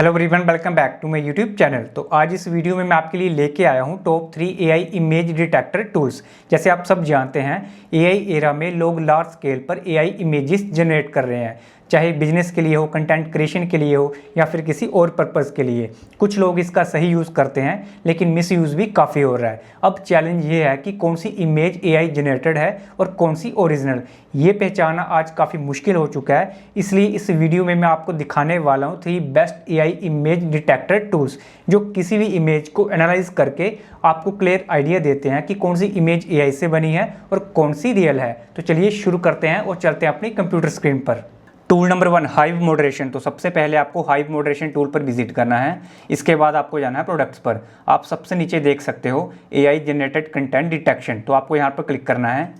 Hello everyone, welcome back to my YouTube channel. तो आज इस वीडियो में मैं आपके लिए लेके आया हूँ top 3 AI image detector tools. जैसे आप सब जानते हैं, एआई एरा में लोग लार्ज स्केल पर एआई इमेजेस जनरेट कर रहे हैं, चाहे बिजनेस के लिए हो, कंटेंट क्रिएशन के लिए हो या फिर किसी और पर्पज़ के लिए। कुछ लोग इसका सही यूज़ करते हैं, लेकिन मिस यूज़ भी काफ़ी हो रहा है। अब चैलेंज ये है कि कौन सी इमेज एआई जनरेटेड है और कौन सी ओरिजिनल, ये पहचानना आज काफ़ी मुश्किल हो चुका है। इसलिए इस वीडियो में मैं आपको दिखाने वाला हूँ 3 best AI image detector tools, जो किसी भी इमेज को एनालाइज करके आपको क्लियर आइडिया देते हैं कि कौन सी इमेज एआई से बनी है और कौन सी रियल है। तो चलिए शुरू करते हैं और चलते हैं अपनी कंप्यूटर स्क्रीन पर। Tool number 1, hive moderation. तो सबसे पहले आपको हाइव मॉडरेशन टूल पर विजिट करना है। इसके बाद आपको जाना है प्रोडक्ट्स पर। आप सबसे नीचे देख सकते हो एआई जनरेटेड कंटेंट डिटेक्शन, तो आपको यहाँ पर क्लिक करना है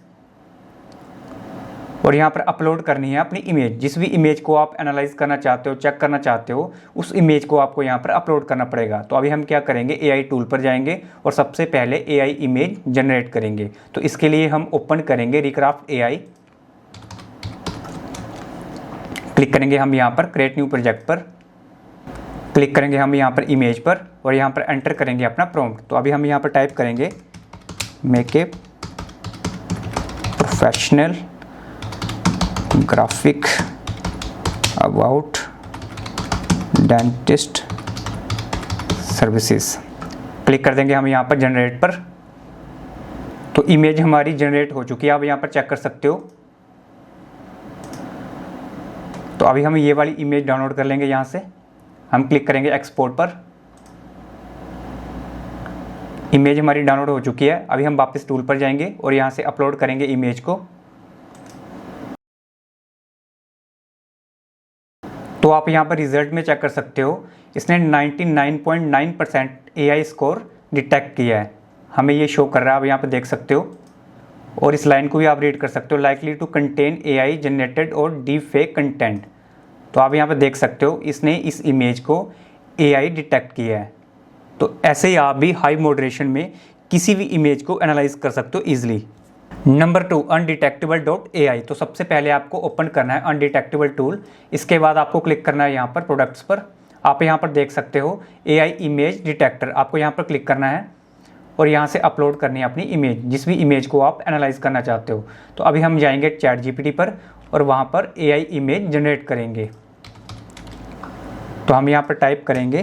और यहाँ पर अपलोड करनी है अपनी इमेज। जिस भी इमेज को आप एनालाइज करना चाहते हो, चेक करना चाहते हो, उस इमेज को आपको यहाँ पर अपलोड करना पड़ेगा। तो अभी हम क्या करेंगे, एआई टूल पर जाएंगे और सबसे पहले एआई इमेज जनरेट करेंगे। तो इसके लिए हम ओपन करेंगे रिक्राफ्ट एआई, क्लिक करेंगे हम यहाँ पर क्रिएट न्यू प्रोजेक्ट पर, क्लिक करेंगे हम यहाँ पर इमेज पर और यहाँ पर एंटर करेंगे अपना प्रॉम्प्ट। तो अभी हम यहाँ पर टाइप करेंगे make a professional graphic about dentist services, click कर देंगे हम यहाँ पर जनरेट पर। तो इमेज हमारी जनरेट हो चुकी है, आप यहाँ पर चेक कर सकते हो। तो अभी हम ये वाली इमेज डाउनलोड कर लेंगे। यहाँ से हम क्लिक करेंगे एक्सपोर्ट पर। इमेज हमारी डाउनलोड हो चुकी है। अभी हम वापस टूल पर जाएंगे और यहाँ से अपलोड करेंगे इमेज को। तो आप यहाँ पर रिजल्ट में चेक कर सकते हो, इसने 99.9% एआई स्कोर डिटेक्ट किया है, हमें ये शो कर रहा है, आप यहाँ पर देख सकते हो। और इस लाइन को भी आप रीड कर सकते हो, likely to contain AI generated और डीप फेक कंटेंट। तो आप यहाँ पर देख सकते हो इसने इस इमेज को एआई डिटेक्ट किया है। तो ऐसे ही आप भी हाई मॉडरेशन में किसी भी इमेज को एनालाइज कर सकते हो ईजिली। Number 2, undetectable.ai। तो सबसे पहले आपको ओपन करना है अनडिटेक्टेबल टूल। इसके बाद आपको क्लिक करना है यहाँ पर प्रोडक्ट्स पर। आप यहाँ पर देख सकते हो एआई इमेज डिटेक्टर, आपको यहाँ पर क्लिक करना है और यहाँ से अपलोड करनी है अपनी इमेज, जिस भी इमेज को आप एनालाइज करना चाहते हो। तो अभी हम जाएंगे चैट जीपीटी पर और वहाँ पर एआई इमेज जनरेट करेंगे। तो हम यहाँ पर टाइप करेंगे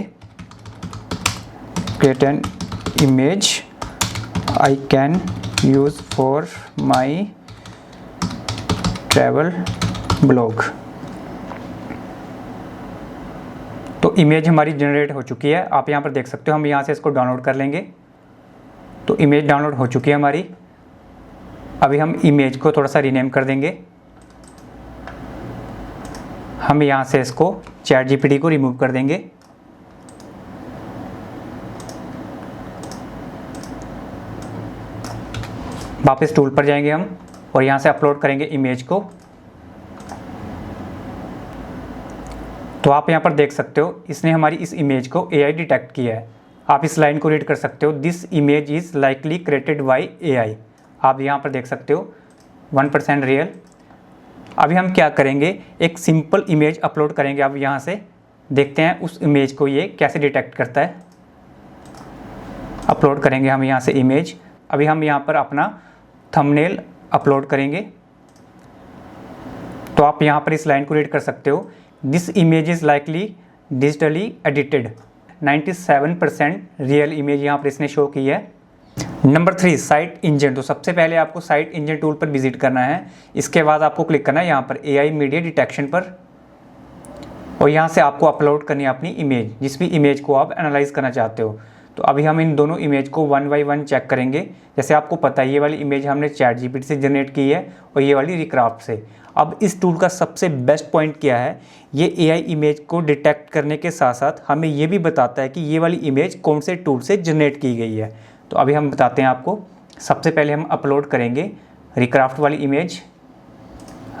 create an image I can use for my travel blog. तो इमेज हमारी जनरेट हो चुकी है, आप यहाँ पर देख सकते हो। हम यहाँ से इसको डाउनलोड कर लेंगे। तो इमेज डाउनलोड हो चुकी है हमारी। अभी हम इमेज को थोड़ा सा रीनेम कर देंगे। हम यहाँ से इसको चैट जीपीटी को रिमूव कर देंगे। वापस टूल पर जाएंगे हम और यहाँ से अपलोड करेंगे इमेज को। तो आप यहाँ पर देख सकते हो इसने हमारी इस इमेज को एआई डिटेक्ट किया है। आप इस लाइन को रीड कर सकते हो, this image is likely created by AI. आप यहाँ पर देख सकते हो 1% रियल। अभी हम क्या करेंगे, एक सिंपल इमेज अपलोड करेंगे। अब यहाँ से देखते हैं उस इमेज को ये कैसे डिटेक्ट करता है। अपलोड करेंगे हम यहाँ से इमेज। अभी हम यहाँ पर अपना थंबनेल अपलोड करेंगे। तो आप यहाँ पर इस लाइन को रीड कर सकते हो, this image is likely digitally edited. 97% real image यहाँ पर इसने शो की है। Number 3, site engine. तो सबसे पहले आपको साइट इंजन टूल पर विजिट करना है। इसके बाद आपको क्लिक करना है यहाँ पर एआई मीडिया डिटेक्शन पर और यहाँ से आपको अपलोड करनी है अपनी इमेज, जिस भी इमेज को आप एनालाइज करना चाहते हो। तो अभी हम इन दोनों इमेज को 1 बाय 1 चेक करेंगे। जैसे आपको पता है ये वाली इमेज हमने चैट जीपीटी से जनरेट की है और ये वाली रिक्राफ्ट से। अब इस टूल का सबसे बेस्ट पॉइंट क्या है, ये एआई इमेज को डिटेक्ट करने के साथ साथ हमें ये भी बताता है कि ये वाली इमेज कौन से टूल से जनरेट की गई है। तो अभी हम बताते हैं आपको। सबसे पहले हम अपलोड करेंगे रिक्राफ्ट वाली इमेज।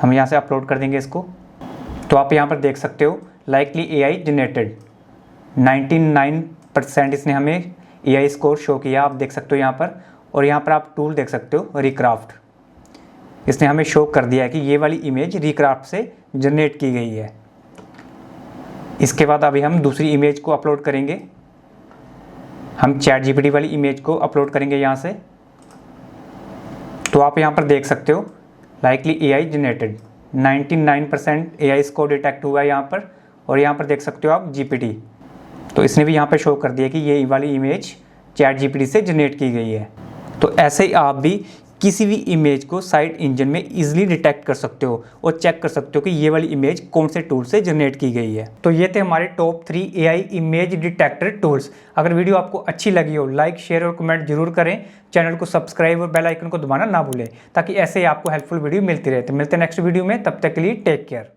हम यहाँ से अपलोड कर देंगे इसको। तो आप यहाँ पर देख सकते हो लाइकली एआई जनरेटेड 99% इसने हमें एआई स्कोर शो किया, आप देख सकते हो यहाँ पर। और यहाँ पर आप टूल देख सकते हो रिक्राफ्ट, इसने हमें शो कर दिया है कि ये वाली इमेज रिक्राफ्ट से जनरेट की गई है। इसके बाद अभी हम दूसरी इमेज को अपलोड करेंगे। हम चैट जीपीटी वाली इमेज को अपलोड करेंगे यहाँ से। तो आप यहाँ पर देख सकते हो likely AI generated 99% AI score detect हुआ है यहाँ पर। और यहाँ पर देख सकते हो आप जीपीटी, तो इसने भी यहाँ पर शो कर दिया कि ये वाली इमेज चैट जीपीटी से जनरेट की गई है। तो ऐसे ही आप भी किसी भी इमेज को साइट इंजन में इजीली डिटेक्ट कर सकते हो और चेक कर सकते हो कि ये वाली इमेज कौन से टूल से जनरेट की गई है। तो ये थे हमारे top 3 AI image detector tools. अगर वीडियो आपको अच्छी लगी हो, लाइक शेयर और कमेंट जरूर करें। चैनल को सब्सक्राइब और बेल आइकन को दबाना ना भूलें, ताकि ऐसे ही आपको हेल्पफुल वीडियो मिलती रहे। तो मिलते हैं नेक्स्ट वीडियो में, तब तक के लिए टेक केयर।